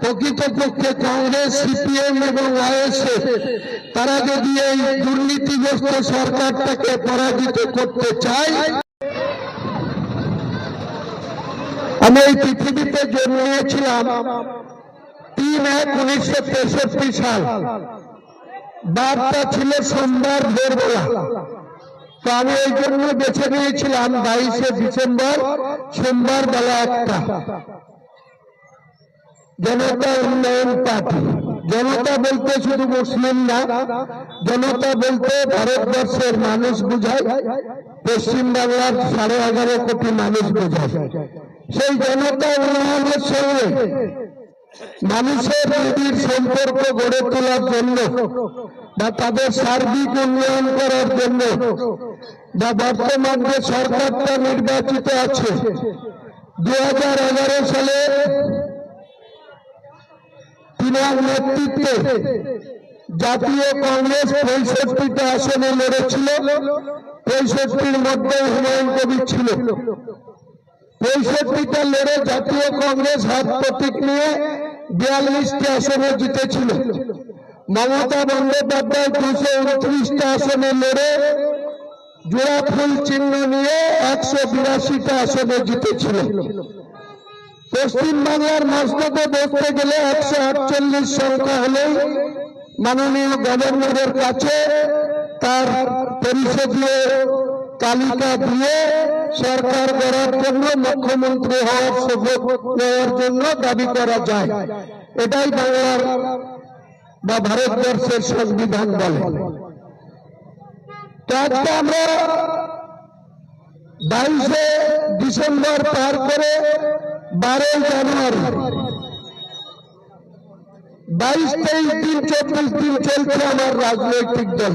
প্রকৃতপক্ষে কংগ্রেস, সিপিএম এবং আইএসএফ তারা যদি এই দুর্নীতিগ্রস্ত সরকারটাকে পরাজিত করতে চায়। আমি এই পৃথিবীতে জন্মেছিলাম 3/1/1963 সাল। বারটা ছিল সোমবার ভোরবেলা। তো আমি এই জন্য বেছে নিয়েছিলাম 22শে ডিসেম্বর সোমবার বেলা 1টা। জনতা উন্নয়ন পার্টি। জনতা বলতে শুধু মুসলিম না, জনতা বলতে ভারতবর্ষের মানুষ বোঝায়, পশ্চিমবাংলার 11.5 কোটি মানুষ বোঝায়। সেই জনতা উন্নয়নের সঙ্গে মানুষের নিবিড় সম্পর্ক গড়ে তোলার জন্য বা তাদের সার্বিক উন্নয়ন করার জন্য বা বর্তমান যে সরকারটা নির্বাচিত আছে 2011 সালে তিনার নেতৃত্বে জাতীয় কংগ্রেস 65টা আসনে লড়েছিল। 65র মধ্যে হুমায়ুন কবির ছিল। 65টা লড়ে জাতীয় কংগ্রেস হাত প্রতীক নিয়ে 42টি আসনে জিতেছিল। মমতা বন্দ্যোপাধ্যায় 229টা আসনে লড়ে জোড়া ফুল চিহ্ন নিয়ে 182টা আসনে জিতেছিল। পশ্চিমবাংলার মসনদে বসতে গেলে 148 সংখ্যা হলেই মাননীয় গভর্নরের কাছে তার পরিষদীয় তালিকা দিয়ে সরকার গড়ার জন্য, মুখ্যমন্ত্রী হওয়ার সুযোগ নেওয়ার জন্য দাবি করা যায়। এটাই বাংলার বা ভারতবর্ষের সংবিধান বলে। তো আজকে আমরা 22শে ডিসেম্বর পার করে 12 জানুয়ারি 22-23 দিন 24 দিন চলছে আমার রাজনৈতিক দল।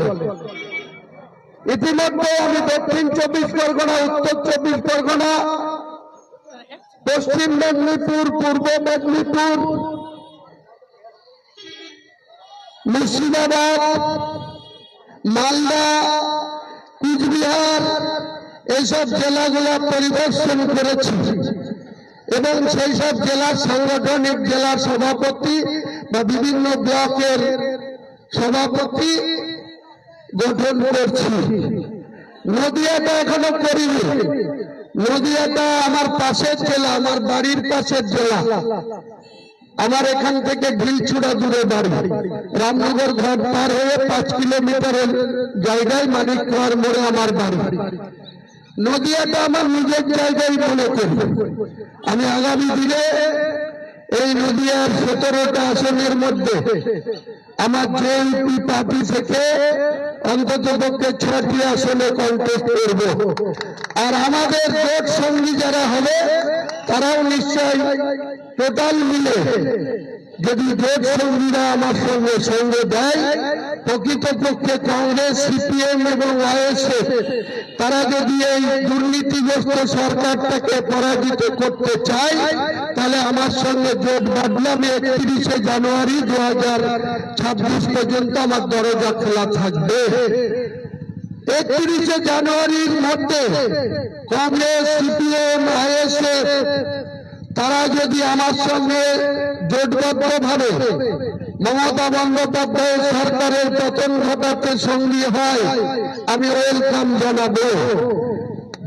ইতিমধ্যে আমি দক্ষিণ 24 পরগনা, উত্তর 24 পরগনা, পশ্চিম মেদিনীপুর, পূর্ব মেদিনীপুর, মুর্শিদাবাদ, মালদা, কুচবিহার এইসব জেলাগুলো পরিদর্শন করেছি এবং সেই সব জেলার সাংগঠনিক জেলার সভাপতি বা বিভিন্ন ব্লকের সভাপতি গঠন করছি। নদিয়াটা এখনো করিনি। নদিয়াটা আমার পাশের জেলা, আমার বাড়ির পাশের জেলা। আমার এখান থেকে ঢিলছুড়া দূরে বাড়ি। রামনগর ঘাট পার হয়ে 5 কিলোমিটারের জায়গায় মানিকপুর মোড়ে আমার বাড়ি। নদিয়াটা আমার নিজের জায়গায় মনে করি। আমি আগামী দিনে এই নদিয়ার 17টা আসনের মধ্যে আমার জেএমপি পার্টি থেকে অন্তত পক্ষে 6টি আসনে কন্টেস্ট করব। আর আমাদের জোট সঙ্গী যারা হবে তারাও নিশ্চয় টোটাল মিলে যদি জোট সঙ্গীরা আমার সঙ্গে দেয়, প্রকৃতপক্ষে কংগ্রেস, সিপিএম এবং আইএসএফ তারা যদি এই দুর্নীতিগ্রস্ত সরকারটাকে পরাজিত করতে চায়, তাহলে আমার সঙ্গে জোট বাঁধলে আমি 31শে জানুয়ারি 2026 পর্যন্ত আমার দরজা খোলা থাকবে। 31শে জানুয়ারির মধ্যে কংগ্রেস, সিপিএম, আইএসএফ তারা যদি আমার সঙ্গে জোটবদ্ধ ভাবে মমতা বন্দ্যোপাধ্যায়ের সরকারের পতন ঘটাতে সঙ্গী হয়, আমি ওয়েলকাম জানাবো।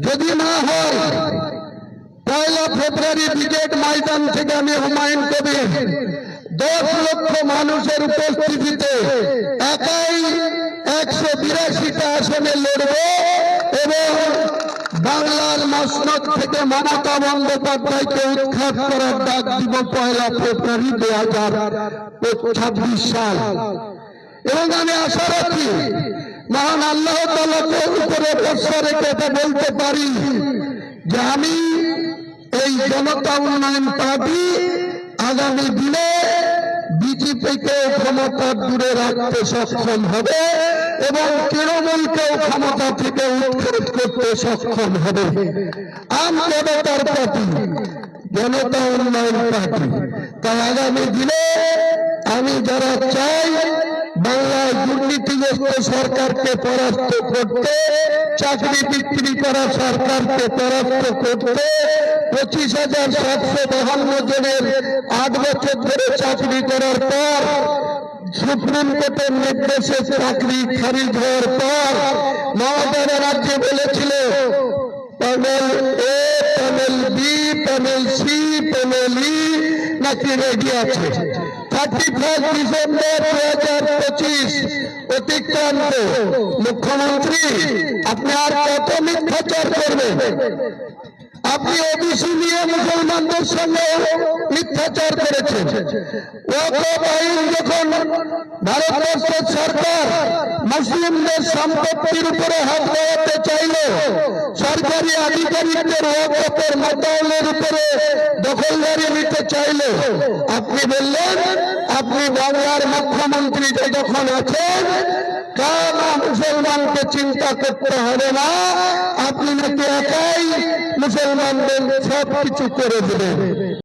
যদি না হয়, 1 ফেব্রুয়ারি ব্রিগেড ময়দান থেকে আমি হুমায়ুন কবির 10 লক্ষ মানুষের উপস্থিতিতে একাই 182টা আসনে লড়ব এবং বাংলার মসনদ থেকে মমতা বন্দ্যোপাধ্যায়কে উৎখাত করার ডাক দিব 1 ফেব্রুয়ারি 2026 সাল। এবং আমি আশা রাখি মহান আল্লাহ তাআলাকে উপরে ভরসা রেখে এটা বলতে পারি যে আমি এই জনতা উন্নয়ন পার্টি আগামী দিনে বিজেপিকে ক্ষমতা দূরে রাখতে সক্ষম হবে এবং তৃণমূলকেও ক্ষমতা থেকে উৎখাত করতে সক্ষম হবে। আম জনতার পার্টি, জনতা উন্নয়ন পার্টি। তাই আগামী দিনে আমি যারা চাই বাংলায় দুর্নীতিগ্রস্ত সরকারকে পরাস্ত করতে, চাকরি বিক্রি করা সরকারকে পরাস্ত করতে, 25,752 জনের 8 বছর ধরে চাকরি করার পর সুপ্রিম কোর্টের নির্দেশে চাকরি খারিজ হওয়ার পর মমতা ব্যানার্জি বলেছিল panel A, panel B, panel C, panel E নাকি রেডি আছে। 31 ডিসেম্বর 2025 অতিক্রান্ত। মুখ্যমন্ত্রী, আপনি আর কত মিথ্যাচার করবেন? আপনি ওবিসি নিয়ে মুসলমানদের সঙ্গে মিথ্যাচার করেছেন। ওয়াকফ আইন যখন ভারতবর্ষের সরকার মুসলিমদের সম্পত্তির উপরে হাত দেওয়াতে চাইল, সরকারি আধিকারিকদের ওয়াকফের মাতাওয়ালের উপরে দখলদারি নিতে চাইল, আপনি বললেন আপনি বাংলার মুখ্যমন্ত্রী যখন আছেন কেন মুসলমানকে চিন্তা করতে হবে না, আপনি নাকি একাই মুসলমানদের সব কিছু করে দেবেন।